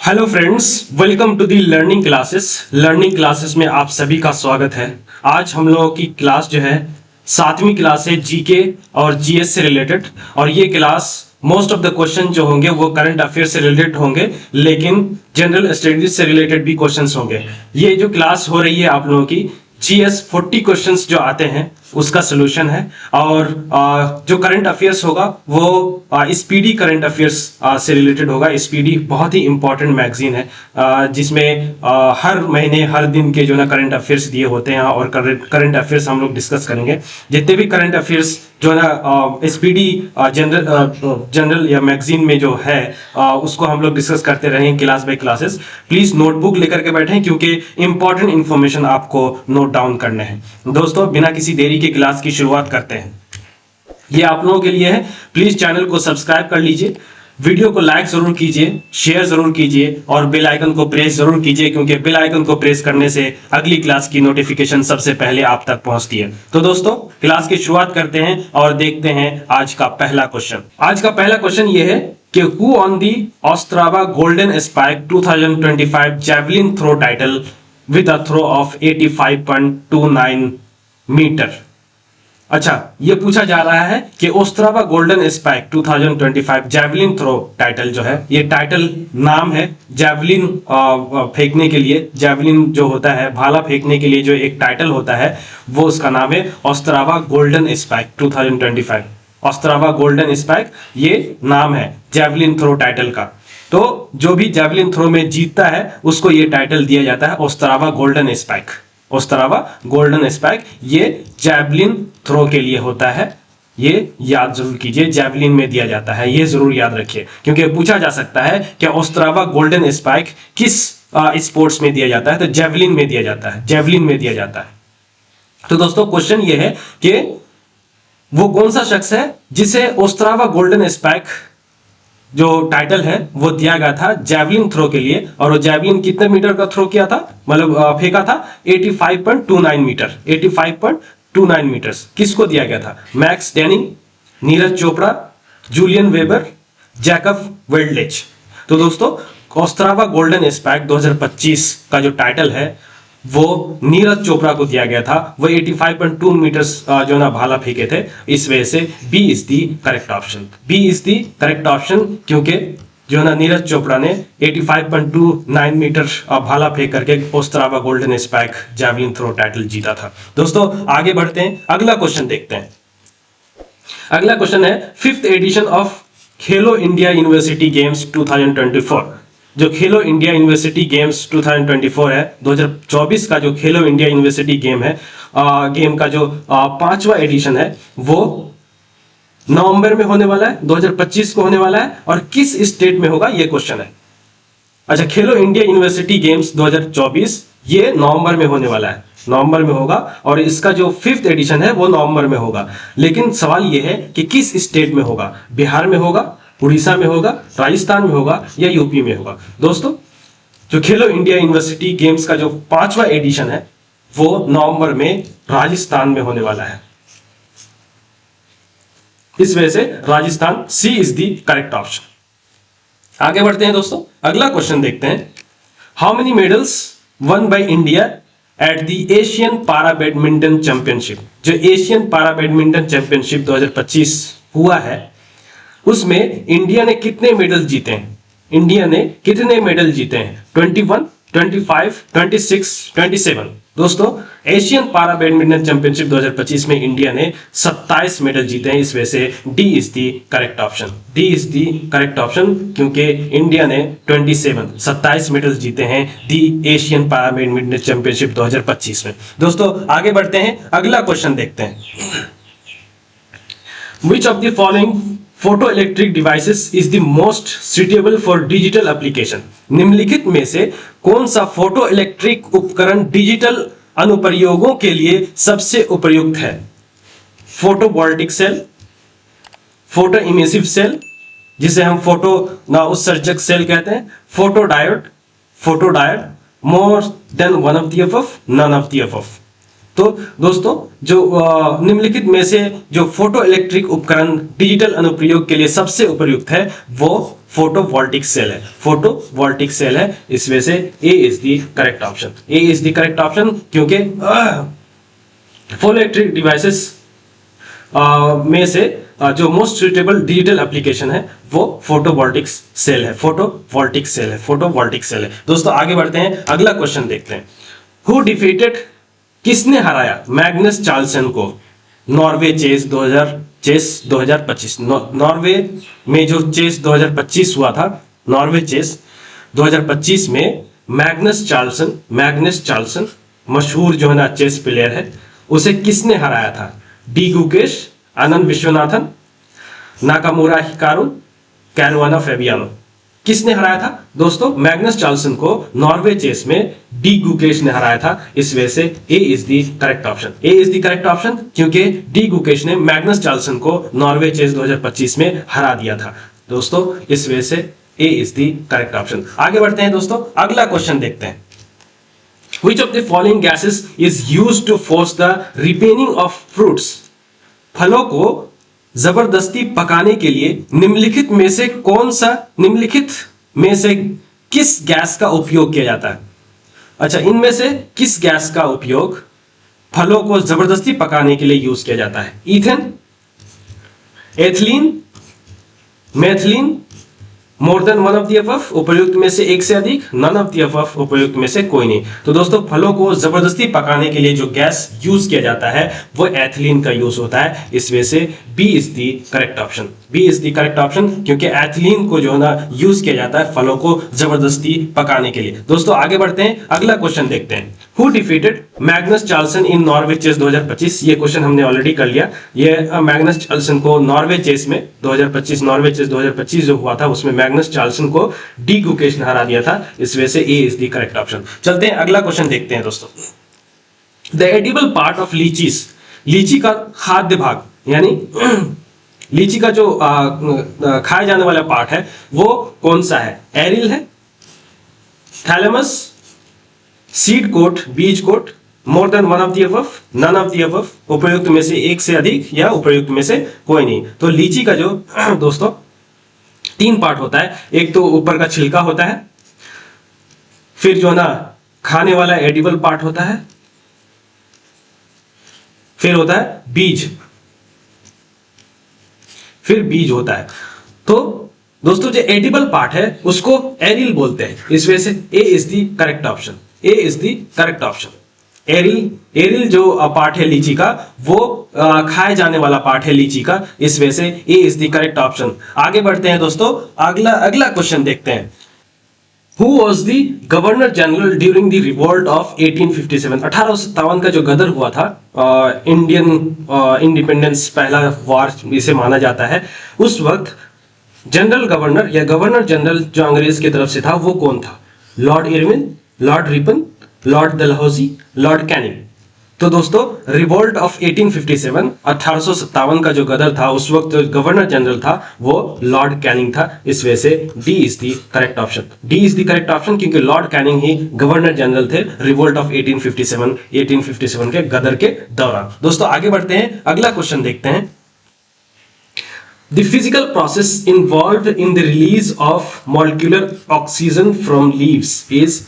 Hello friends, welcome to the learning classes में आप सभी का स्वागत है। आज हम लोगों की क्लास जो है 7वीं क्लास है जीके और जीएस से रिलेटेड। और ये class most of the question जो होंगे वो करंट अफेयर से रिलेटेड होंगे, लेकिन जनरल स्टडीज से रिलेटेड भी क्वेश्चंस होंगे। ये जो क्लास हो रही है आप लोगों की जीएस 40 क्वेश्चंस जो आते हैं उसका सोल्यूशन है। और जो करंट अफेयर्स होगा वो स्पीडी करंट अफेयर्स से रिलेटेड होगा। स्पीडी बहुत ही इंपॉर्टेंट मैगजीन है जिसमें हर महीने हर दिन के जो ना करंट अफेयर्स दिए होते हैं और करंट अफेयर्स हम लोग डिस्कस करेंगे। जितने भी करंट अफेयर्स जो है ना स्पीडी जनरल या मैगजीन में जो है उसको हम लोग डिस्कस करते रहेंगे class by classes. Please notebook लेकर के बैठें क्योंकि इंपॉर्टेंट इंफॉर्मेशन आपको नोट डाउन करने हैं। दोस्तों, बिना किसी देरी के क्लास की शुरुआत करते हैं। ये आप लोगों के लिए है। प्लीज चैनल को सब्सक्राइब कर लीजिए, वीडियो को लाइक जरूर कीजिए, शेयर जरूर कीजिए और बेल आइकन को प्रेस जरूर कीजिए क्योंकि बेल आइकन को प्रेस करने से अगली क्लास की नोटिफिकेशन सबसे पहले आप तक पहुंचती है। तो दोस्तों, क्लास की शुरुआत करते हैं और देखते हैं आज का पहला क्वेश्चन। आज का पहला क्वेश्चन ये है कि who won the Ostrava Golden Spike 2025 javelin throw title with a throw of 85.29 metre. अच्छा, ये पूछा जा रहा है कि Ostrava Golden Spike 2025 javelin throw title जो है, ये टाइटल नाम है जैवलिन फेंकने के लिए। जैवलिन जो होता है भाला फेंकने के लिए जो एक टाइटल होता है वो उसका नाम है Ostrava Golden Spike 2025। Ostrava Golden spike ये नाम है जैवलिन थ्रो टाइटल का। तो जो भी जैवलिन थ्रो में जीतता है उसको ये टाइटल दिया जाता है Ostrava Golden spike. Ostrava Golden spike ये जैवलिन थ्रो के लिए होता है। ये याद जरूर कीजिए, जैवलिन में दिया जाता है, ये जरूर याद रखिए क्योंकि पूछा जा सकता है कि ओस्ट्रावा गोल्डन स्पाइक किस स्पोर्ट्स में दिया जाता है, तो जैवलिन में दिया जाता है, जैवलिन में दिया जाता है। तो दोस्तों, क्वेश्चन ये है कि वो कौन सा शख्स है जिसे ओस्ट्रावा गोल्डन स्पाइक जो टाइटल है वो दिया गया था जैवलिन थ्रो के लिए। और वो जैवलिन कितने मीटर का थ्रो किया था, मतलब फेंका था 85.29 मीटर। 85.29 मीटर्स किसको दिया गया था? Max Denning, Neeraj Chopra, Julian Weber, Jakub Vadlejch. तो दोस्तों, ओस्ट्रावा गोल्डन स्पाइक 2025 का जो टाइटल है वो नीरज चोपड़ा को दिया गया था। वो 85.2 मीटर्स जो ना भाला फेंके थे। इस वजह से B is the correct option. B is the correct option क्योंकि जो ना नीरज चोपड़ा ने 85.29 मीटर भाला फेंक करके Ostrava Golden Spike javelin throw title जीता था। दोस्तों, आगे बढ़ते हैं, अगला क्वेश्चन देखते हैं। अगला क्वेश्चन है 5th addition of Khelo India university games 2024। जो खेलो इंडिया यूनिवर्सिटी गेम्स 2024 है, 2024 का जो खेलो इंडिया यूनिवर्सिटी गेम है, गेम का जो 5वां एडिशन है वो नवंबर में होने वाला है, 2025 को होने वाला है। और किस स्टेट में होगा ये क्वेश्चन है। अच्छा, खेलो इंडिया यूनिवर्सिटी गेम्स 2024 ये नवंबर में होने वाला है, नवंबर में होगा। और इसका जो 5th एडिशन है वो नवंबर में होगा। लेकिन सवाल ये है कि किस स्टेट में होगा? बिहार में होगा, उड़ीसा में होगा, राजस्थान में होगा या यूपी में होगा? दोस्तों, जो खेलो इंडिया यूनिवर्सिटी गेम्स का जो 5वां एडिशन है वो नवंबर में राजस्थान में होने वाला है। इस वजह से राजस्थान, सी इज दी करेक्ट ऑप्शन। आगे बढ़ते हैं दोस्तों, अगला क्वेश्चन देखते हैं। How many medals one by India at the Asian पारा बैडमिंटन चैंपियनशिप? जो एशियन पारा बैडमिंटन चैंपियनशिप 2025 हुआ है उसमें इंडिया ने कितने मेडल जीते हैं? इंडिया ने कितने मेडल जीते हैं? 21, 25, 26, 27। दोस्तों, एशियन पारा बैडमिंटन चैंपियनशिप 2025 में इंडिया ने 27 मेडल जीते हैं। इस वजह से D is the correct option. D is the correct option क्योंकि इंडिया ने 27 मेडल जीते हैं दी एशियन पारा बैडमिंटन चैंपियनशिप 2025 में। दोस्तों, आगे बढ़ते हैं, अगला क्वेश्चन देखते हैं। Which of the following photoelectric devices is the most suitable for digital application? निम्नलिखित में से कौन सा फोटो इलेक्ट्रिक उपकरण डिजिटल अनुप्रयोगों के लिए सबसे उपयुक्त है? Photovoltaic cell, photo emissive cell जिसे हम फोटो ना उत्सर्जक सेल कहते हैं, photodiode, more than one of the above, none of the above. तो दोस्तों, जो निम्नलिखित में से जो फोटो इलेक्ट्रिक उपकरण डिजिटल अनुप्रयोग के लिए सबसे उपयुक्त है वो फोटोवोल्टिक सेल है, फोटोवोल्टिक सेल है, इस वजह से a is the correct option, a is the correct option, क्योंकि इलेक्ट्रिक डिवाइसेस में से जो मोस्ट सुटेबल डिजिटल एप्लीकेशन है वो फोटोवोल्टिक सेल है, फोटोवोल्टिक सेल है, फोटोवोल्टिक सेल है। दोस्तों आगे बढ़ते हैं, अगला क्वेश्चन देखते हैं। हु डिफीटेड, किसने हराया मैग्नस चार्लसन को नॉर्वे चेस 2025, नॉर्वे में जो चेस 2025 हुआ था, नॉर्वे चेस 2025 में मैग्नस चार्लसन मशहूर जो है ना चेस प्लेयर है, उसे किसने हराया था? D Gukesh, Anand Viswanathan, Nakamura Hikaru, Caruana Fabiano, किसने हराया था? दोस्तों मैग्नस चार्लसन को नॉर्वे चेस में डी गुकेश ने हराया था, इस वजह से a is the correct option, a is the correct option, क्योंकि डी गुकेश ने मैग्नस चार्लसन को नॉर्वे चेस 2025 में हरा दिया था। दोस्तों इस वजह से a is the correct option. आगे बढ़ते हैं दोस्तों, अगला क्वेश्चन देखते हैं। Which of the following gases is used to force the ripening of fruits? फलों को जबरदस्ती पकाने के लिए निम्नलिखित में से कौन सा, निम्नलिखित में से किस गैस का उपयोग किया जाता है? अच्छा, इनमें से किस गैस का उपयोग फलों को जबरदस्ती पकाने के लिए यूज किया जाता है? Ethane, ethylene, methylene, more than one of the above, उपयुक्त में से एक से अधिक, नन ऑफ द अबव, उपयुक्त में से कोई नहीं। तो दोस्तों फलों को जबरदस्ती पकाने के लिए जो गैस यूज किया जाता है वो एथिलीन का यूज होता है, इस वजह से B is the correct option, B is the correct option, क्योंकि एथिलीन को जो है ना यूज किया जाता है फलों को जबरदस्ती पकाने के लिए। दोस्तों आगे बढ़ते हैं, अगला क्वेश्चन देखते हैं। Who defeated Magnus Carlsen in Norway Chess 2025? ये क्वेश्चन हमने ऑलरेडी कर लिया। ये मैग्नस चार्लसन को नॉर्वे चेस में 2025, नॉर्वे चेस 2025 जो हुआ था उसमें मैग्नस चार्लसन को डी गुकेश ने हरा दिया था, इस वजह से a is the correct option. चलते हैं अगला क्वेश्चन देखते हैं दोस्तों। द एडिबल पार्ट ऑफ लीचीज, लीची का खाद्य भाग, यानी लीची का जो खाए जाने वाला पार्ट है वो कौन सा है? एरिल है, थैलेमस, सीड कोट, बीज coat, more than one of the above, none of the above, उपयुक्त में से एक से अधिक या उपयुक्त में से कोई नहीं। तो लीची का जो दोस्तों तीन पार्ट होता है, एक तो ऊपर का छिलका होता है, फिर जो ना खाने वाला एडिबल पार्ट होता है, फिर होता है बीज, फिर बीज होता है। तो दोस्तों जो एडिबल पार्ट है उसको एरिल बोलते हैं, इस वजह से a is the correct option, a is the correct option. Aril, aril जो पार्ट है लीची का वो खाए जाने वाला पार्ट है लीची का, इस वजह से a is the correct option. आगे बढ़ते हैं दोस्तों, अगला क्वेश्चन देखते हैं। Who was the governor general during the revolt of 1857? 1857 का जो गदर हुआ था, इंडियन इंडिपेंडेंस पहला वार इसे माना जाता है, उस वक्त जनरल गवर्नर या गवर्नर जनरल जो अंग्रेज की तरफ से था वो कौन था? Lord Irwin, Lord Ripon, Lord Dalhousie, Lord Canning. तो दोस्तों रिवोल्ट ऑफ 1857, 1857 का जो गदर था उस वक्त जो गवर्नर जनरल था वो लॉर्ड कैनिंग था, इस वजह से D is the correct option, D is the correct option, क्योंकि लॉर्ड कैनिंग ही गवर्नर जनरल थे रिवोल्ट ऑफ 1857 के गदर के दौरान। दोस्तों आगे बढ़ते हैं, अगला क्वेश्चन देखते हैं। The physical process involved in the release of molecular oxygen from leaves is,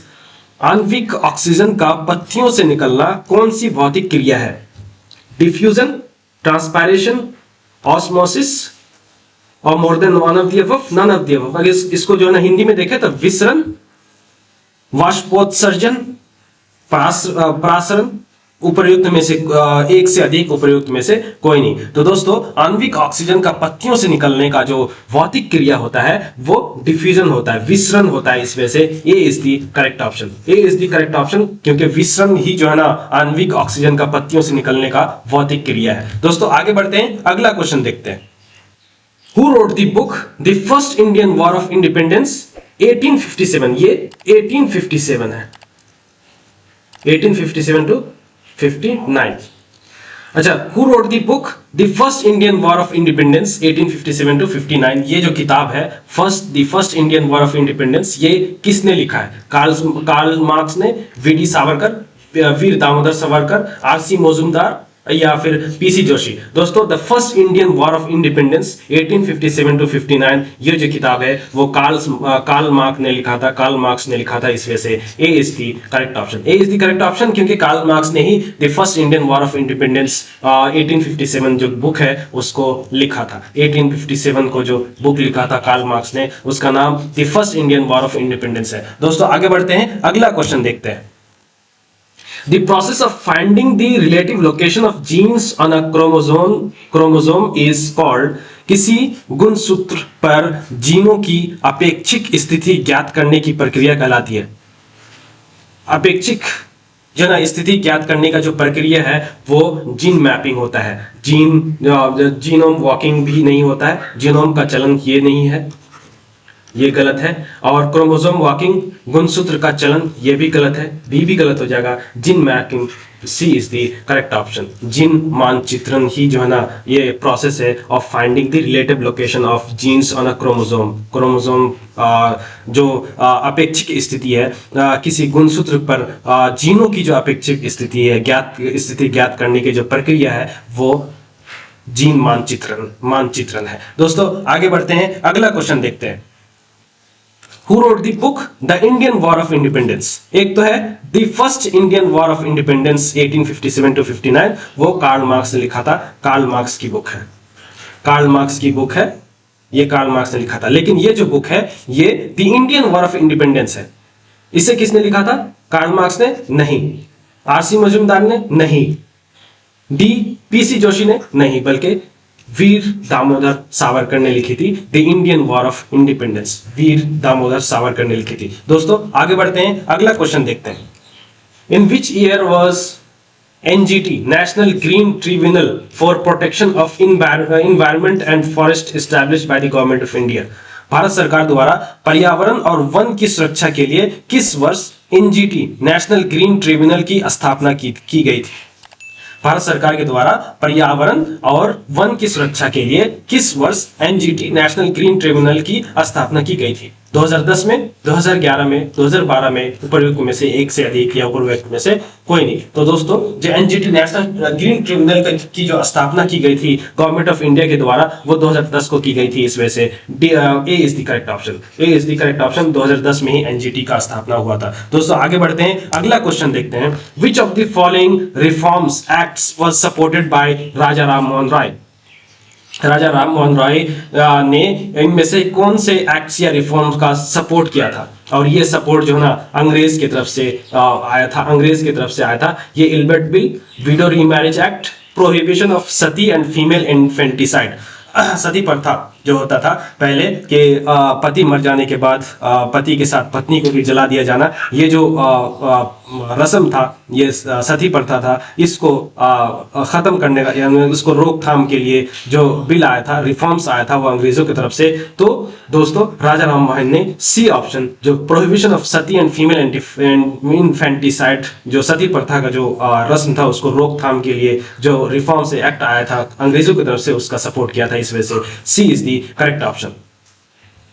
आणविक ऑक्सीजन का पत्तियों से निकलना कौन सी भौतिक क्रिया है? डिफ्यूजन, ट्रांसपायरेशन, ऑस्मोसिस और more than one of the above, none of the above. अगर इसको जो है ना हिंदी में देखें तो विसरण, वाष्पोत्सर्जन, परासरण, उपयुक्त में से एक से अधिक, उपयुक्त में से कोई नहीं। तो दोस्तों आणविक ऑक्सीजन का पत्तियों से निकलने का जो भौतिक क्रिया होता है वो डिफ्यूजन होता है, विसरण होता है, इस वजह से a is the correct option, a is the correct option, क्योंकि विसरण ही जो है ना आणविक ऑक्सीजन का पत्तियों से निकलने का भौतिक क्रिया है। दोस्तों आगे बढ़ते हैं, अगला क्वेश्चन देखते हैं। Who wrote the book the first Indian war of independence 1857? ये 1857 है, 1857 टू 59। अच्छा, who wrote the book the first Indian war of independence 1857 to 59? ये जो किताब है first Indian war of independence, ये किसने लिखा है? कार्ल मार्क्स ने, V D Savarkar, Veer Damodar Savarkar, RC Majumdar, या फिर पीसी जोशी। दोस्तों the first Indian war of independence 1857 to 59, ये जो किताब है वो कार्ल मार्क्स ने लिखा था, इस वजह से a is the correct option. A is the correct option क्योंकि कार्ल मार्क्स ने ही the first Indian war of independence 1857 जो बुक है उसको लिखा था। 1857 को जो बुक लिखा था कार्ल मार्क्स ने, उसका नाम the first Indian war of independence है। दोस्तों आगे बढ़ते हैं, अगला क्वेश्चन देखते हैं। The process of finding the relative location of genes on a chromosome is called, किसी गुणसूत्र पर जीनों की अपेक्षिक स्थिति ज्ञात करने की प्रक्रिया कहलाती है। अपेक्षिक जो ना स्थिति ज्ञात करने का जो प्रक्रिया है वो जीन मैपिंग होता है। जीनोम वॉकिंग भी नहीं होता है, जीनोम का चलन ये नहीं है, ये गलत है। और क्रोमोसोम वॉकिंग, गुणसूत्र का चलन, ये भी गलत है, बी भी गलत हो जाएगा। Gene mapping, C is the correct option. Gene मानचित्रण ही जो है ना ये प्रोसेस है of finding the relative location of genes on a chromosome जो अपेक्षिक स्थिति है किसी गुणसूत्र पर जीनों की जो अपेक्षिक स्थिति है, ज्ञात करने की जो प्रक्रिया है वो जीन मानचित्रण है। दोस्तों आगे बढ़ते हैं, अगला क्वेश्चन देखते हैं। Who wrote the book The Indian War of Independence? एक तो है The First Indian War of Independence 1857 to 59, वो कार्ल मार्क्स ने लिखा था, कार्ल मार्क्स की बुक है, ये कार्ल मार्क्स ने लिखा था। लेकिन ये जो बुक है ये The Indian War of Independence है, इसे किसने लिखा था? कार्ल मार्क्स ने नहीं, आरसी मजूमदार ने नहीं, डी पीसी जोशी ने नहीं, बल्कि वीर दामोदर सावरकर ने लिखी थी the Indian war of independence. Veer Damodar Savarkar ने लिखी थी। दोस्तों आगे बढ़ते हैं, अगला क्वेश्चन देखते हैं। In which year was NGT national green tribunal for protection of environment and forest established by the government of India? Bharat सरकार द्वारा पर्यावरण और वन की सुरक्षा के लिए किस वर्ष एनजीटी नेशनल ग्रीन ट्रिब्यूनल की स्थापना की गई थी? भारत सरकार के द्वारा पर्यावरण और वन की सुरक्षा के लिए किस वर्ष एनजीटी नेशनल ग्रीन ट्रिब्यूनल की स्थापना की गई थी? 2010 में, 2011 में, 2012 में, उपयुक्त में से एक से अधिक या उपयुक्त में से कोई नहीं। तो दोस्तों जो एनजीटी नेशनल ग्रीन ट्रिब्यूनल की जो स्थापना की गई थी गवर्नमेंट ऑफ इंडिया के द्वारा वो 2010 को की गई थी। इस वजह से a is the correct option. 2010 में ही एनजीटी का स्थापना हुआ था। दोस्तों आगे बढ़ते हैं, अगला क्वेश्चन देखते हैं। Which of the following reforms acts was supported by Raja Ram Mohan Roy? Raja Ram Mohan Roy ने इनमें से कौन से एक्ट्स या रिफॉर्म्स का सपोर्ट किया था? और ये सपोर्ट जो है ना अंग्रेज की तरफ से आया था। ये Ilbert bill, widow remarriage act, prohibition of sati and female infanticide. Sati प्रथा जो होता था पहले के पति मर जाने के बाद पति के साथ पत्नी को भी जला दिया जाना, ये जो रस्म था, ये सती प्रथा था, इसको खत्म करने का यानी उसको रोकथाम के लिए जो बिल आया था, रिफॉर्म्स आया था वो अंग्रेजों की तरफ से। तो दोस्तों राजा राम मोहन ने सी ऑप्शन जो prohibition of sati and female infanticide, जो सती प्रथा का जो रस्म था उसको रोकथाम के लिए जो रिफॉर्म्स एक्ट आया था अंग्रेजों की तरफ से, उसका सपोर्ट किया था। इस वजह से c is the correct option.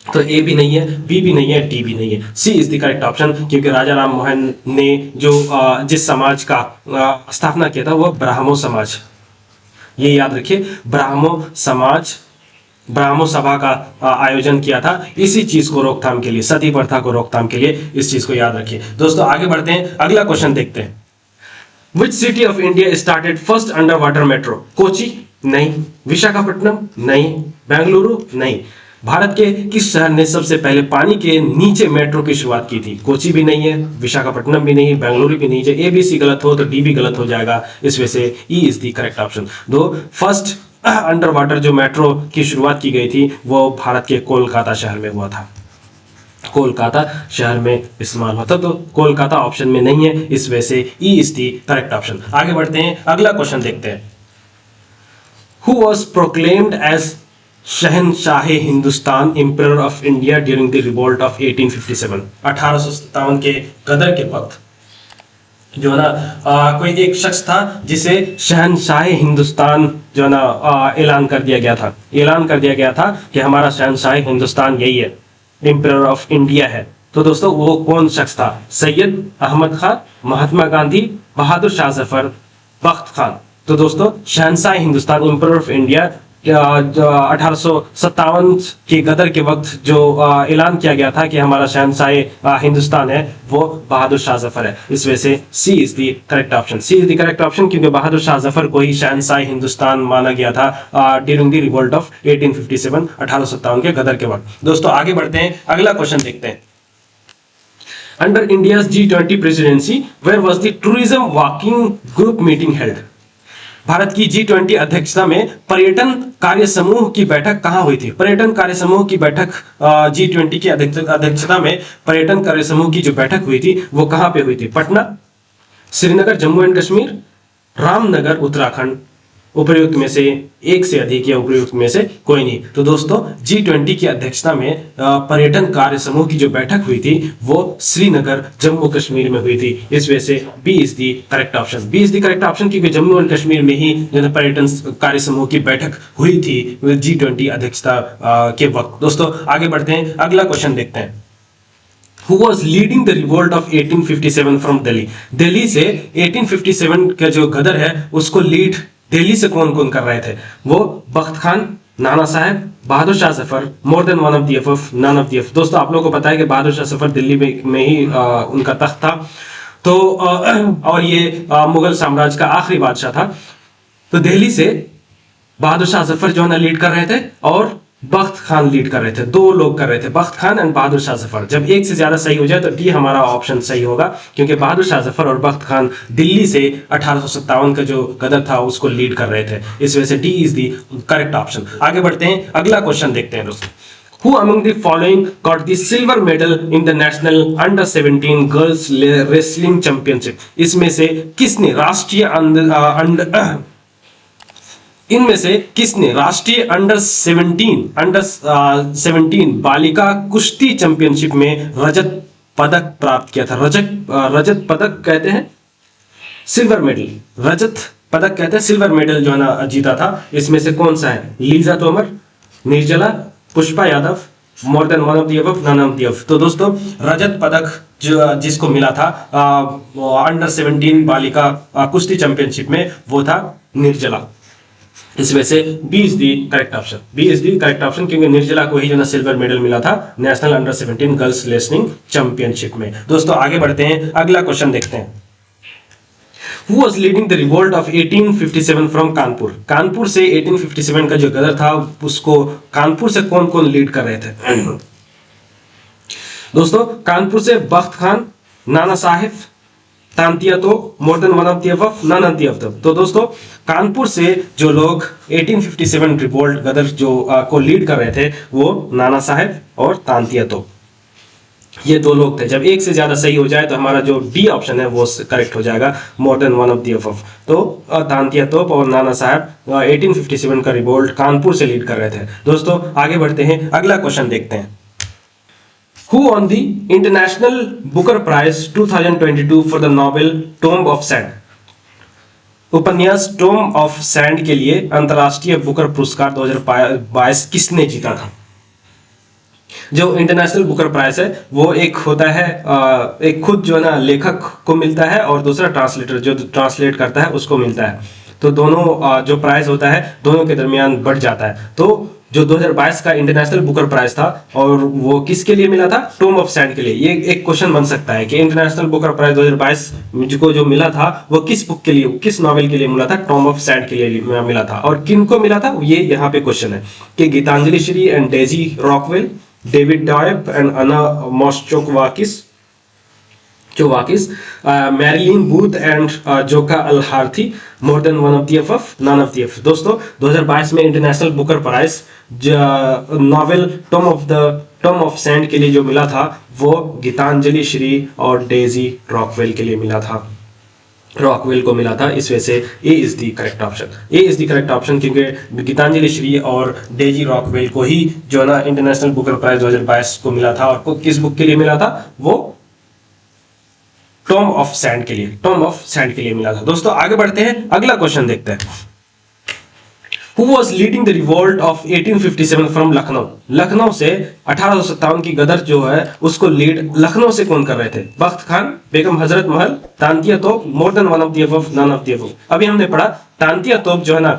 तो ए भी नहीं है, बी भी नहीं है, डी भी नहीं है, सी इज द करेक्ट ऑप्शन। क्योंकि राजा राम मोहन ने जो जिस समाज का स्थापना किया था वो ब्राह्मो समाज, ये याद रखिए, ब्राह्मो सभा का आयोजन किया था इसी चीज को रोकथाम के लिए, सती प्रथा को रोकथाम के लिए, इस चीज को याद रखिए। दोस्तों आगे बढ़ते हैं, अगला क्वेश्चन देखते हैं। Which city of India started first underwater metro? Kochi नहीं, विशाखापट्टनम नहीं, बेंगलुरु नहीं। भारत के किस शहर ने सबसे पहले पानी के नीचे मेट्रो की शुरुआत की थी? कोची भी नहीं है, विशाखापट्टनम भी नहीं, बेंगलुरु भी नहीं। ए बी सी गलत हो तो डी भी गलत हो जाएगा, इस वजह से E is the correct option. दो फर्स्ट अंडर वाटर जो मेट्रो की शुरुआत की गई थी वो भारत के कोलकाता शहर में हुआ था, कोलकाता शहर में इस्तेमाल होता, तो कोलकाता ऑप्शन में नहीं है, इस वजह से E is the correct option. आगे बढ़ते हैं, अगला क्वेश्चन देखते हैं। Who was proclaimed as शहनशाहे Hindustan emperor of India during the revolt of 1857? 1857 के गदर के वक्त जो है ना कोई एक शख्स था जिसे शहनशाहे हिंदुस्तान जो है ना ऐलान कर दिया गया था कि हमारा शहनशाहे हिंदुस्तान यही है, एम्परर ऑफ इंडिया है। तो दोस्तों वो कौन शख्स था? सैयद अहमद खान, महात्मा गांधी, बहादुर शाह जफर, बख्त खान। तो दोस्तों शहंशाह हिंदुस्तान, एम्परर ऑफ इंडिया, 1857 के गदर के वक्त जो ऐलान किया गया था कि हमारा शहंशाह हिंदुस्तान है वो बहादुर शाह जफर है। इस वजह से c is the correct option, c is the correct option, क्योंकि बहादुर शाह जफर को ही शहंशाह हिंदुस्तान माना गया था ड्यूरिंग द रिवोल्ट ऑफ 1857, 1857 के गदर के वक्त। दोस्तों आगे बढ़ते हैं, अगला क्वेश्चन देखते हैं। Under India's G20 presidency where was the tourism working group meeting held? Bharat की G20 अध्यक्षता में पर्यटन कार्य समूह की बैठक कहां हुई थी? पर्यटन कार्य समूह की बैठक G20 की अध्यक्षता में पर्यटन कार्य समूह की जो बैठक हुई थी वो कहां पे हुई थी? पटना, श्रीनगर जम्मू एंड कश्मीर, रामनगर उत्तराखंड, उपयुक्त में से एक से अधिक या उपयुक्त में से कोई नहीं। तो दोस्तों G20 की अध्यक्षता में पर्यटन कार्य समूह की जो बैठक हुई थी वो श्रीनगर जम्मू कश्मीर में हुई थी। इस वजह से B is the correct option, B is the correct option, क्योंकि जम्मू एंड कश्मीर में ही जो पर्यटन कार्य समूह की बैठक हुई थी G20 अध्यक्षता के वक्त। दोस्तों आगे बढ़ते हैं, अगला क्वेश्चन देखते हैं। Who was leading the revolt of 1857 from Delhi? Delhi से 1857 का जो गदर है उसको लीड दिल्ली से कौन कौन कर रहे थे? वो बख्त Khan, Nana Sahab, Bahadur Shah Zafar, more than one of the F, none of the F. दोस्तों आप लोगों को पता है कि बहादुर शाह जफर दिल्ली में ही उनका तख्त था, तो और ये मुगल साम्राज्य का आखिरी बादशाह था। तो दिल्ली से बहादुर शाह जफर जो है ना लीड कर रहे थे और बख्त खान लीड कर रहे थे, दो लोग कर रहे थे, बख्त खान एंड बहादुर शाह जफर। जब एक से ज्यादा सही हो जाए तो डी हमारा ऑप्शन सही होगा, क्योंकि बहादुर शाह जफर और बख्त खान दिल्ली से 1857 का जो गदर था उसको लीड कर रहे थे। इस वजह से D is the correct option. आगे बढ़ते हैं, अगला क्वेश्चन देखते हैं दोस्तों। Who among the following got the silver medal in the national under 17 girls wrestling championship? इसमें से किसने राष्ट्रीय इनमें से किसने राष्ट्रीय अंडर 17 बालिका कुश्ती चैंपियनशिप में रजत पदक प्राप्त किया था? रजत पदक कहते हैं, सिल्वर मेडल, रजत पदक कहते हैं, सिल्वर मेडल जो है ना जीता था। इसमें से कौन सा है? Lisa Tomar, Nirjala, Pushpa Yadav, more than one of the above, none of the above. तो दोस्तों रजत पदक जो जिसको मिला था अंडर 17 बालिका कुश्ती चैंपियनशिप में वो था निर्जला। इस वजह से B is the correct option, B is the correct option, क्योंकि निर्जला को ही जो ना सिल्वर मेडल मिला था national under 17 girls wrestling championship में। दोस्तों आगे बढ़ते हैं, अगला क्वेश्चन देखते हैं। Who was leading the revolt of 1857 from Kanpur? Kanpur से 1857 का जो गदर था उसको कानपुर से कौन कौन लीड कर रहे थे? दोस्तों कानपुर से बख्त खान, नाना Sahib, Tantia Tope, more than one of the above, none of the above. तो दोस्तों कानपुर से जो लोग 1857 रिवोल्ट गदर जो को लीड कर रहे थे वो नाना साहेब और तांतिया तो, ये दो लोग थे। जब एक से ज्यादा सही हो जाए तो हमारा जो डी ऑप्शन है वो करेक्ट हो जाएगा, मोर than one of the above. तो तांतिया तोप और नाना साहब 1857 का रिवोल्ट कानपुर से लीड कर रहे थे। दोस्तों आगे बढ़ते हैं, अगला क्वेश्चन देखते हैं। Who won the International Booker Prize 2022 for the novel Tomb of Sand? उपन्यास टॉम ऑफ सैंड के लिए अंतरराष्ट्रीय बुकर पुरस्कार 2022 किसने जीता था? जो इंटरनेशनल बुकर प्राइज है वो एक होता है एक खुद जो है ना लेखक को मिलता है और दूसरा ट्रांसलेटर जो ट्रांसलेट करता है उसको मिलता है। तो दोनों जो प्राइज होता है दोनों के दरमियान बढ़ जाता है। तो जो 2022 का इंटरनेशनल बुकर प्राइज था और वो किसके लिए मिला था? टॉम ऑफ सैंड के लिए। ये एक क्वेश्चन बन सकता है कि इंटरनेशनल बुकर प्राइज 2022 को जो मिला था वो किस बुक के लिए, किस नॉवेल के लिए मिला था? टॉम ऑफ सैंड के लिए मिला था। और किन को मिला था ये यहाँ पे क्वेश्चन है कि Geetanjali Shree and Daisy Rockwell, David Diop and Anna Moschovakis, Marilyn Booth and Jokha al Harthi, more than one of the above, none of the above. दोस्तों 2022 में international Booker prize novel tomb of sand के लिए जो मिला था वो गीतांजलि श्री और Daisy Rockwell के लिए मिला था, रॉकवेल को मिला था। इस वजह से a is the correct option, a is the correct option, क्योंकि गीतांजलि श्री और डेजी रॉकवेल को ही जो है ना इंटरनेशनल बुकर प्राइज 2022 को मिला था। और किस बुक के लिए मिला था? वो टॉम ऑफ सैंड के लिए, टॉम ऑफ सैंड के लिए मिला था। दोस्तों आगे बढ़ते हैं, अगला क्वेश्चन देखते हैं। Who was leading the revolt of 1857 from Lucknow? Lucknow से 1857 की गदर जो है उसको लीड लखनऊ से कौन कर रहे थे? बख्त Khan, Begum Hazrat Mahal, Tantia Tope, more than one of the above, none of the above. अभी हमने पढ़ा तांतिया तोप जो है ना,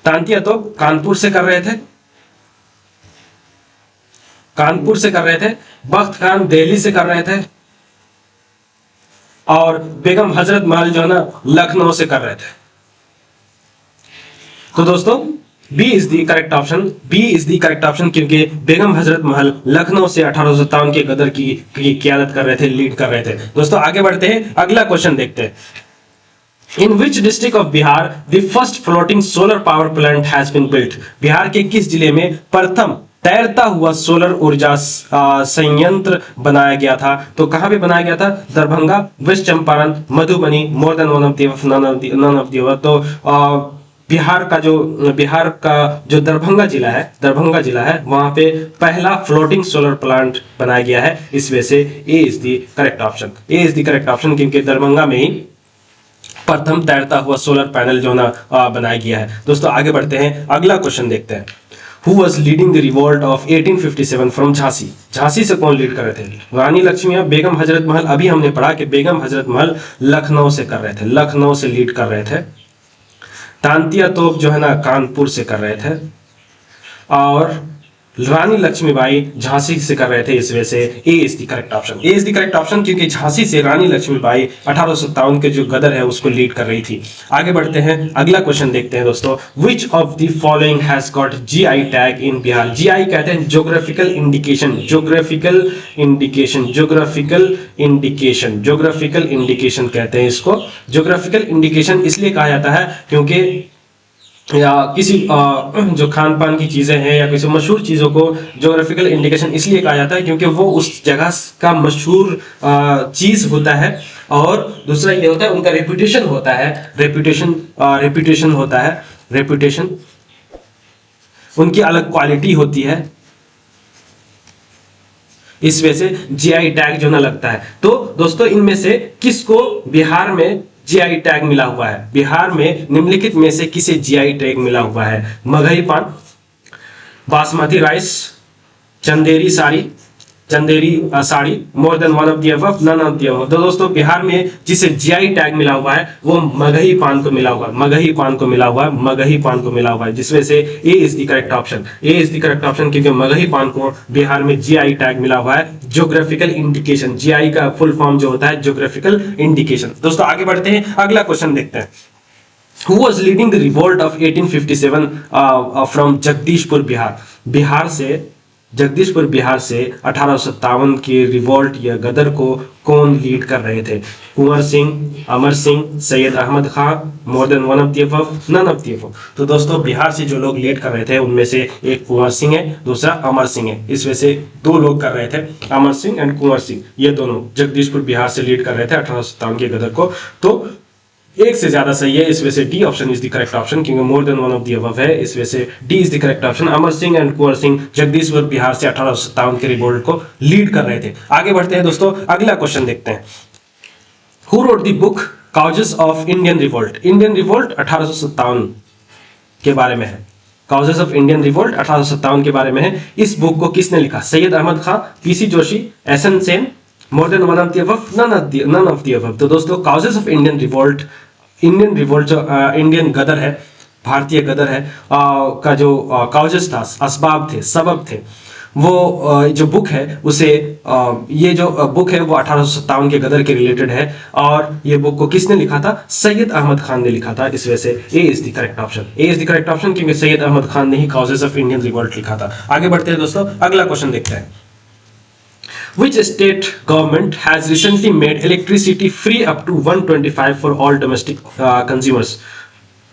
तांतिया तोप कानपुर से कर रहे थे, कानपुर से कर रहे थे। बख्त खान दिल्ली से कर रहे थे और बेगम हजरत महल जो है ना लखनऊ से कर रहे थे। तो दोस्तों B is the correct option, B is the correct option, क्योंकि बेगम हजरत महल लखनऊ से 1857 के गदर की क़यादत कर रहे थे, लीड कर रहे थे। दोस्तों आगे बढ़ते हैं, अगला क्वेश्चन देखते हैं। In which district of Bihar the first floating solar power plant has been built? Bihar के किस जिले में प्रथम तैरता हुआ सोलर ऊर्जा संयंत्र बनाया गया था? तो कहां पे बनाया गया था? Darbhanga, west Champaran, Madhubani, more than one of the, none of the. तो बिहार का जो दरभंगा जिला है वहां पे पहला फ्लोटिंग सोलर प्लांट बनाया गया है। इस वजह से a is the correct option, a is the correct option, क्योंकि दरभंगा में ही प्रथम तैरता हुआ सोलर पैनल जो ना बनाया गया है। दोस्तों आगे बढ़ते हैं, अगला क्वेश्चन देखते हैं। Who was leading the revolt of 1857 from Jhansi? Jhansi से कौन लीड कर रहे थे? रानी लक्ष्मीबाई, बेगम हजरत महल। अभी हमने पढ़ा कि बेगम हजरत महल लखनऊ से कर रहे थे, लखनऊ से लीड कर रहे थे। तांतिया तोप जो है ना कानपुर से कर रहे थे और रानी लक्ष्मीबाई झांसी से कर रहे थे। इस वजह से a is the correct option, a is the correct option, क्योंकि झांसी से रानी लक्ष्मीबाई 1857 के जो गदर है उसको लीड कर रही थी। आगे बढ़ते हैं, अगला क्वेश्चन देखते हैं दोस्तों। विच of the following has got GI tag in Bihar? GI कहते हैं geographical indication, geographical indication, geographical indication, geographical indication कहते हैं इसको। ज्योग्राफिकल इंडिकेशन इसलिए कहा जाता है क्योंकि या किसी जो खान पान की चीजें हैं या किसी मशहूर चीजों को ज्योग्राफिकल इंडिकेशन इसलिए कहा जाता है क्योंकि वो उस जगह का मशहूर चीज होता है। और दूसरा ये होता है उनका रेपुटेशन होता है, रेपुटेशन होता है, रेपुटेशन, उनकी अलग क्वालिटी होती है। इस वजह से जीआई टैग जो ना लगता है। तो दोस्तों इनमें से किसको बिहार में जीआई टैग मिला हुआ है? बिहार में निम्नलिखित में से किसे जीआई टैग मिला हुआ है? Magahi paan, basmati rice, Chanderi sari, more than one of the above, none of the above. तो दोस्तों बिहार में जिसे जीआई टैग मिला हुआ है वो मगही पान को मिला हुआ है, मगही पान को मिला हुआ है, मगही पान को मिला हुआ है, जिस वजह से a is the correct option, a is the correct option, क्योंकि मगही पान को बिहार में जीआई टैग मिला हुआ है। ज्योग्राफिकल इंडिकेशन, जीआई का फुल फॉर्म जो होता है ज्योग्राफिकल इंडिकेशन। दोस्तों आगे बढ़ते हैं, अगला क्वेश्चन देखते हैं। Who was leading the revolt of 1857 from Jagdishpur Bihar? Jagdishpur Bihar से 1857 के रिवोल्ट या गदर को कौन लीड कर रहे थे? Kunwar Singh, Amar Singh, Syed Ahmad Khan, more than one of the above, none of the above. तो दोस्तों बिहार से जो लोग लीड कर रहे थे उनमें से एक कुंवर सिंह है, दूसरा अमर सिंह है। इस वजह से दो लोग कर रहे थे, अमर सिंह एंड कुंवर सिंह, ये दोनों जगदीशपुर बिहार से लीड कर रहे थे 1857 के गदर को। तो एक से ज्यादा सही है, इस वजह से D option is the correct option, क्योंकि more than one of the above है। इस वजह से D is the correct option. Amar Singh and Kunwar Singh Jagdishpur Bihar से 1857 के रिवोल्ट को लीड कर रहे थे। आगे बढ़ते हैं दोस्तों, अगला क्वेश्चन देखते हैं। Who wrote the book causes of Indian revolt? Indian revolt 1857 के बारे में है, कॉजेस ऑफ इंडियन रिवोल्ट 1857 के बारे में है। इस बुक को किसने लिखा? Syed Ahmad Khan, PC Joshi, SN Sen, more than one of the above, none of the above. तो दोस्तों कॉजेस ऑफ इंडियन रिवोल्ट जो इंडियन गदर है, भारतीय गदर है का जो कॉजेस था, असबाब थे, सबब थे, वो जो बुक है उसे ये जो बुक है वो 1857 के गदर के रिलेटेड है। और ये बुक को किसने लिखा था? सैयद अहमद खान ने लिखा था। इस वजह से a is the correct option, a is the correct option, क्योंकि सैयद अहमद खान ने ही कॉजेस ऑफ इंडियन रिवोल्ट लिखा था। आगे बढ़ते हैं दोस्तों, अगला क्वेश्चन देखते हैं। Which state government has recently made electricity free up to 125 for all domestic consumers?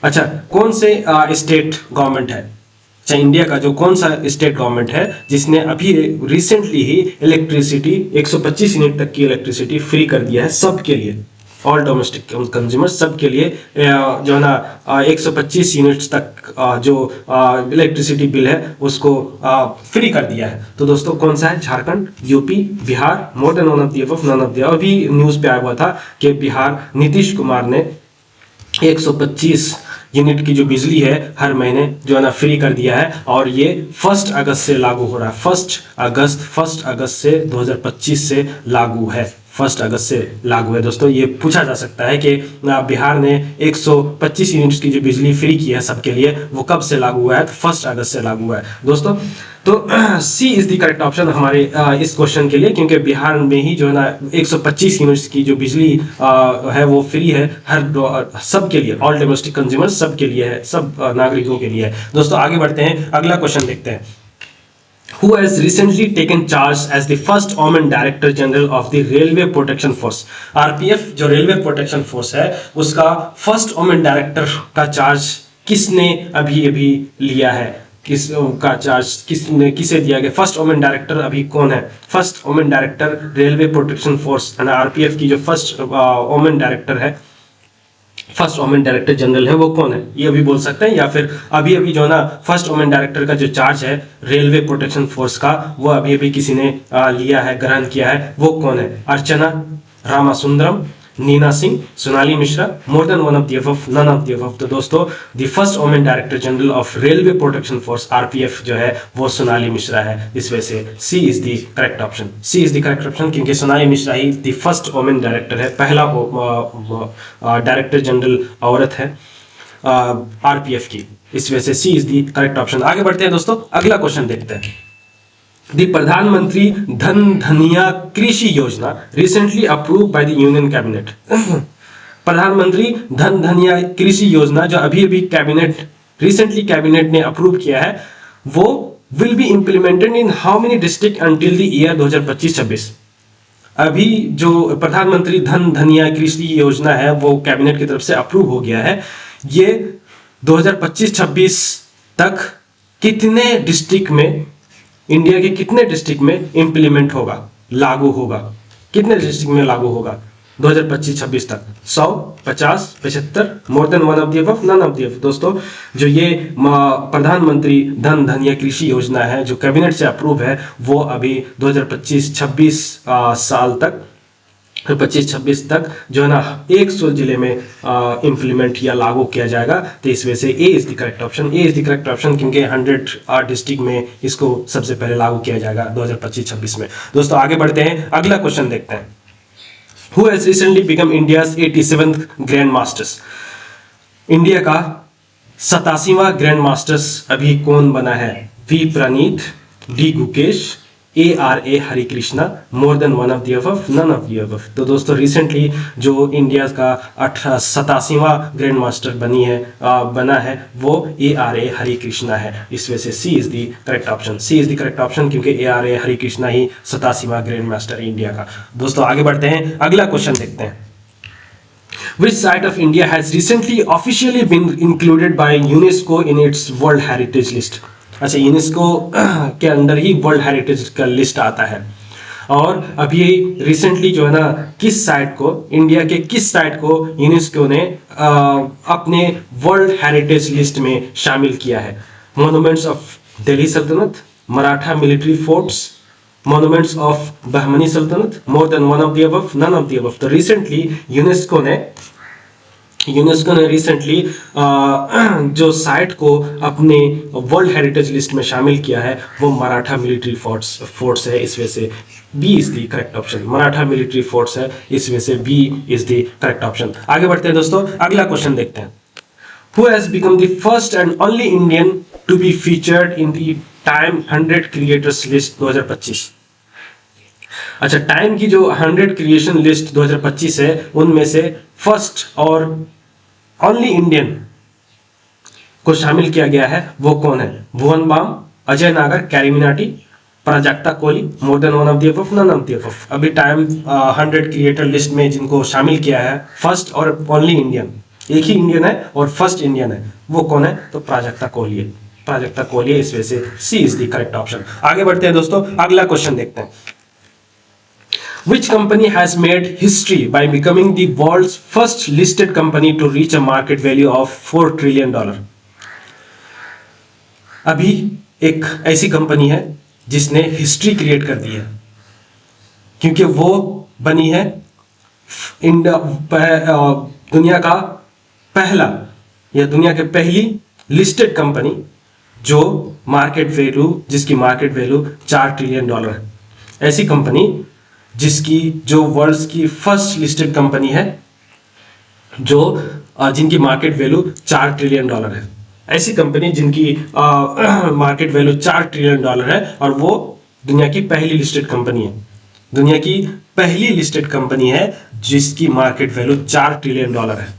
अच्छा, कौन से स्टेट गवर्नमेंट है? अच्छा, इंडिया का जो कौन सा स्टेट गवर्नमेंट है जिसने अभी रिसेंटली ही इलेक्ट्रिसिटी 125 यूनिट तक की इलेक्ट्रिसिटी फ्री कर दिया है सबके लिए, ऑल डोमेस्टिक कंज्यूमर्स सबके लिए जो है ना 125 यूनिट्स तक जो इलेक्ट्रिसिटी बिल है उसको फ्री कर दिया है। तो दोस्तों कौन सा है? Jharkhand, UP, Bihar, more than one of the above, none of the. अभी न्यूज पे आया हुआ था कि बिहार नीतीश कुमार ने 125 यूनिट की जो बिजली है हर महीने जो है ना फ्री कर दिया है, और ये 1 अगस्त से लागू हो रहा है। 1 अगस्त से 2025 से लागू है। 1 अगस्त से लागू है दोस्तों। ये पूछा जा सकता है कि बिहार ने 125 यूनिट्स की जो बिजली फ्री की है सबके लिए, वो कब से लागू हुआ है? तो 1 अगस्त से लागू हुआ है दोस्तों। तो सी इज द करेक्ट ऑप्शन हमारे इस क्वेश्चन के लिए, क्योंकि बिहार में ही जो है ना 125 यूनिट्स की जो बिजली है वो फ्री है हर सबके लिए, ऑल डोमेस्टिक कंज्यूमर्स सबके लिए है, सब नागरिकों के लिए है। दोस्तों आगे बढ़ते हैं, अगला क्वेश्चन देखते हैं। Who has recently taken charge as the first woman Director General of the Railway Protection Force? RPF जो रेलवे प्रोटेक्शन फोर्स है उसका फर्स्ट वुमेन डायरेक्टर का चार्ज किसने अभी अभी लिया है? किस का चार्ज किसे दिया गया? फर्स्ट वुमेन डायरेक्टर अभी कौन है? First women director railway protection force है ना, आरपीएफ की जो फर्स्ट वुमेन डायरेक्टर है, फर्स्ट वुमेन डायरेक्टर जनरल है, वो कौन है? ये अभी बोल सकते हैं, या फिर अभी अभी जो ना फर्स्ट वुमेन डायरेक्टर का जो चार्ज है रेलवे प्रोटेक्शन फोर्स का, वो अभी अभी किसी ने लिया है, ग्रहण किया है, वो कौन है? Archana Ramasundaram, Neena Singh, Sonali Mishra, more than one of the above, none of the above. तो दोस्तों the first women director general of railway protection force RPF जो है वो सोनाली मिश्रा है। इस वजह से c is the correct option. C is the correct option क्योंकि सोनाली मिश्रा ही द फर्स्ट वुमेन डायरेक्टर है, पहला डायरेक्टर जनरल औरत है आरपीएफ की। इस वजह से c is the correct option. आगे बढ़ते हैं दोस्तों, अगला क्वेश्चन देखते हैं। The प्रधानमंत्री धन धनिया कृषि योजना recently approve by the union cabinet. प्रधानमंत्री धन धनिया कृषि योजना जो अभी अभी रिसेंटली कैबिनेट ने अप्रूव किया है, वो will be implemented in how many district until the year 2025-26। अभी जो प्रधानमंत्री धन धनिया कृषि योजना है वो कैबिनेट की तरफ से अप्रूव हो गया है। ये 2025-26 तक कितने डिस्ट्रिक्ट में, इंडिया के कितने डिस्ट्रिक्ट में इंप्लीमेंट होगा, लागू होगा? कितने डिस्ट्रिक्ट में लागू होगा 2025-26 तक? 100, 50, 75, more than one of the above, none of the above. दोस्तों जो ये प्रधानमंत्री धन धनिया कृषि योजना है जो कैबिनेट से अप्रूव है, वो अभी 2025-26 साल तक, 25-26 तक जो है ना 100 जिले में इंप्लीमेंट या लागू किया जाएगा। तो इस वजह से a is the correct option. A is the correct option क्योंकि 100 डिस्ट्रिक्ट में इसको सबसे पहले लागू किया जाएगा 2025-26 में। दोस्तों आगे बढ़ते हैं, अगला क्वेश्चन देखते हैं। Who has recently become India's 87th grandmasters? India का 87वां ग्रैंड मास्टर्स अभी कौन बना है? V Praneeth, D Gukesh, ARA Hari Krishna, more than one of the above, none of the above. तो दोस्तों रिसेंटली जो इंडिया का 87वां ग्रैंड मास्टर बना है वो ARA हरि कृष्णा है। इस वजह से c is the correct option. C is the correct option क्योंकि ARA हरि कृष्णा ही 87वां ग्रैंड मास्टर है इंडिया का। दोस्तों आगे बढ़ते हैं, अगला क्वेश्चन देखते हैं। Which site of India has recently officially been included by UNESCO in its World Heritage List? अच्छा, यूनेस्को के अंदर ही वर्ल्ड हेरिटेज का लिस्ट आता है, और अभी रिसेंटली जो है ना किस साइट को, इंडिया के किस साइट को यूनेस्को ने अपने वर्ल्ड हेरिटेज लिस्ट में शामिल किया है? मॉन्यूमेंट्स ऑफ दिल्ली सल्तनत, Maratha military forts, monuments of Bahmani सल्तनत, more than one of the above, none of the above. तो रिसेंटली यूनेस्को ने रिसेंटली जो साइट को अपने वर्ल्ड हेरिटेज लिस्ट में शामिल किया है वो मराठा मिलिट्री फोर्ट्स है। इस वजह से B is the correct option. Maratha military forts है, इस वजह से B is the correct option. आगे बढ़ते हैं दोस्तों, अगला क्वेश्चन देखते हैं। Who has become the first and only Indian to be featured in the Time 100 creators list 2025? अच्छा, टाइम की जो 100 क्रिएशन लिस्ट 2025 है उनमें से फर्स्ट और ओनली इंडियन को शामिल किया गया है, वो कौन है? भुवन Bam, Ajay Nagar, CarryMinati, Prajakta Koli, more than one of the above, none of the above. अभी टाइम 100 क्रिएटर लिस्ट में जिनको शामिल किया है फर्स्ट और ओनली इंडियन, एक ही इंडियन है और फर्स्ट इंडियन है, वो कौन है? तो प्राजक्ता कोहली है। प्राजक्ता कोहली है, इस वजह से c is the correct option. आगे बढ़ते हैं दोस्तों, अगला क्वेश्चन देखते हैं। Which company has made history by becoming the world's first listed company to reach a market value of $4 trillion? अभी एक ऐसी कंपनी है जिसने हिस्ट्री क्रिएट कर दी है, क्योंकि वो बनी है दुनिया का पहला यह दुनिया की पहली लिस्टेड कंपनी जो जिसकी मार्केट वैल्यू 4 ट्रिलियन डॉलर है। ऐसी कंपनी जो वर्ल्ड की फर्स्ट लिस्टेड कंपनी है जिनकी मार्केट वैल्यू 4 ट्रिलियन डॉलर है। ऐसी कंपनी जिनकी मार्केट वैल्यू 4 ट्रिलियन डॉलर है और वो दुनिया की पहली लिस्टेड कंपनी है। दुनिया की पहली लिस्टेड कंपनी है जिसकी मार्केट वैल्यू 4 ट्रिलियन डॉलर है।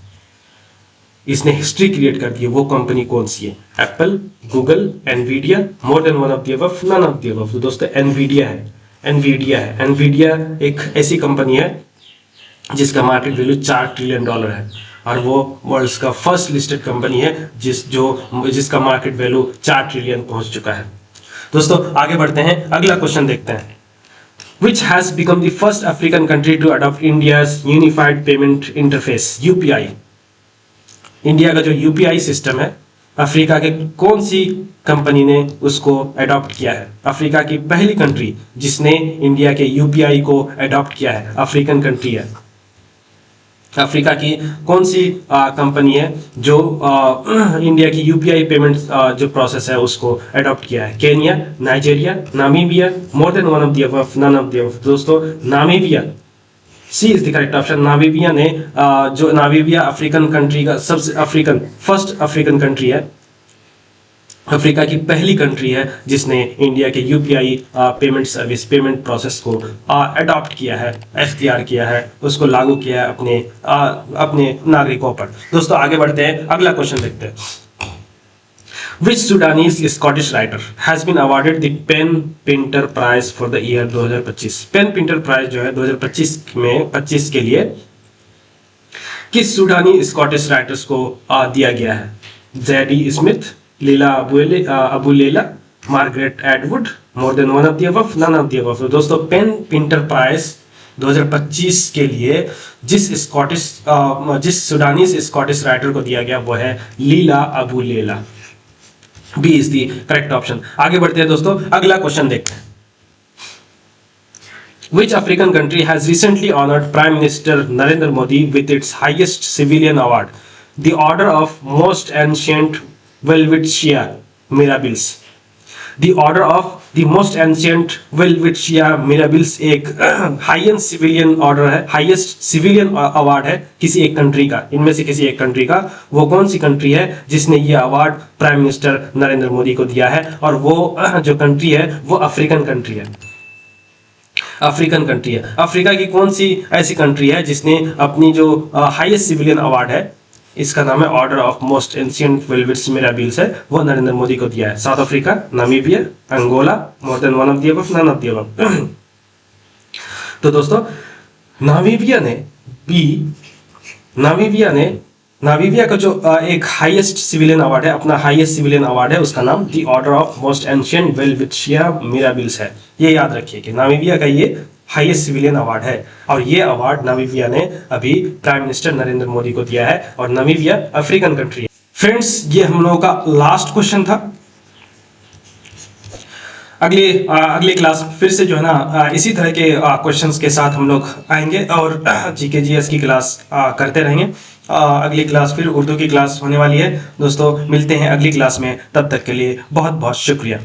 इसने हिस्ट्री क्रिएट कर दी है। वो कंपनी कौन सी है? Apple, Google, Nvidia, more than one of the above, none of the above. तो दोस्तों एनवीडिया है। एनवीडिया एक ऐसी कंपनी है जिसका मार्केट वैल्यू 4 ट्रिलियन डॉलर है और वो वर्ल्ड का फर्स्ट लिस्टेड कंपनी है जिसका मार्केट वैल्यू 4 ट्रिलियन पहुंच चुका है। दोस्तों आगे बढ़ते हैं, अगला क्वेश्चन देखते हैं। Which has become the first African country to adopt India's Unified Payment Interface (UPI)? India का जो यूपीआई सिस्टम है, अफ्रीका के कौन सी कंपनी ने उसको अडॉप्ट किया है? अफ्रीका की पहली कंट्री जिसने इंडिया के यूपीआई को अडॉप्ट किया है अफ्रीकन कंट्री है। अफ्रीका की कौन सी कंपनी है जो इंडिया की यूपीआई पेमेंट जो प्रोसेस है उसको अडॉप्ट किया है? Kenya, Nigeria, Namibia, more than one of the above, none of the above. दोस्तों Namibia, c is the correct option. Namibia ने जो नामीबिया अफ्रीकन कंट्री का फर्स्ट अफ्रीकन कंट्री है, अफ्रीका की पहली कंट्री है जिसने इंडिया के यूपीआई पेमेंट प्रोसेस को अडॉप्ट किया है, एख्तियार किया है, उसको लागू किया है अपने नागरिकों पर। दोस्तों आगे बढ़ते हैं, अगला क्वेश्चन देखते हैं। Which Sudanese Scottish writer has been awarded the PEN Pinter Prize for the year 2025? PEN Pinter Prize जो है 2025 के लिए किस सूडानी स्कॉटिश राइटर्स को दिया गया है? Zadie Smith, Leila Aboulela, Margaret Atwood, more than one of the above, none of the above. दोस्तों पेन पिंटर प्राइज 2025 के लिए जिस सुडानीज स्कॉटिश राइटर को दिया गया वो है Leila Aboulela. B is the correct option. आगे बढ़ते हैं दोस्तों, अगला क्वेश्चन देखते हैं। Which African country has recently honored Prime Minister Narendra Modi with its highest civilian award, the Order of Most Ancient Welwitschia Mirabilis? The Order of the Most Ancient Welwitschia Mirabilis एक highest civilian order है, highest civilian award है किसी एक country का, इनमें से किसी एक कंट्री का। वो कौन सी कंट्री है जिसने ये award prime minister Narendra Modi को दिया है? और वो जो कंट्री है वो अफ्रीकन कंट्री है। अफ्रीकन कंट्री है। अफ्रीका की कौन सी ऐसी कंट्री है जिसने अपनी जो हाईएस्ट सिविलियन अवार्ड है, इसका नाम है order of most ancient Welwitschia Mirabilis है, वो नरेंद्र मोदी को दिया है? South Africa, Namibia, Angola, more than one of the above, none of the above. तो दोस्तों नामीबिया का जो एक हाईएस्ट सिविलियन अवार्ड है, अपना हाईएस्ट सिविलियन अवार्ड है, उसका नाम the order of most ancient Welwitschia mirabilis है। ये याद रखिए कि नामीबिया का ये हाईएस्ट सिविलियन अवार्ड है और ये अवार्ड नामीबिया ने अभी प्राइम मिनिस्टर नरेंद्र मोदी को दिया है और नामीबिया अफ्रीकन कंट्री है। फ्रेंड्स ये हम लोगों का लास्ट क्वेश्चन था। अगली क्लास फिर से जो है ना इसी तरह के क्वेश्चंस के साथ हम लोग आएंगे और जीके जीएस की क्लास करते रहेंगे। अगली क्लास फिर उर्दू की क्लास होने वाली है। दोस्तों मिलते हैं अगली क्लास में, तब तक के लिए बहुत बहुत शुक्रिया।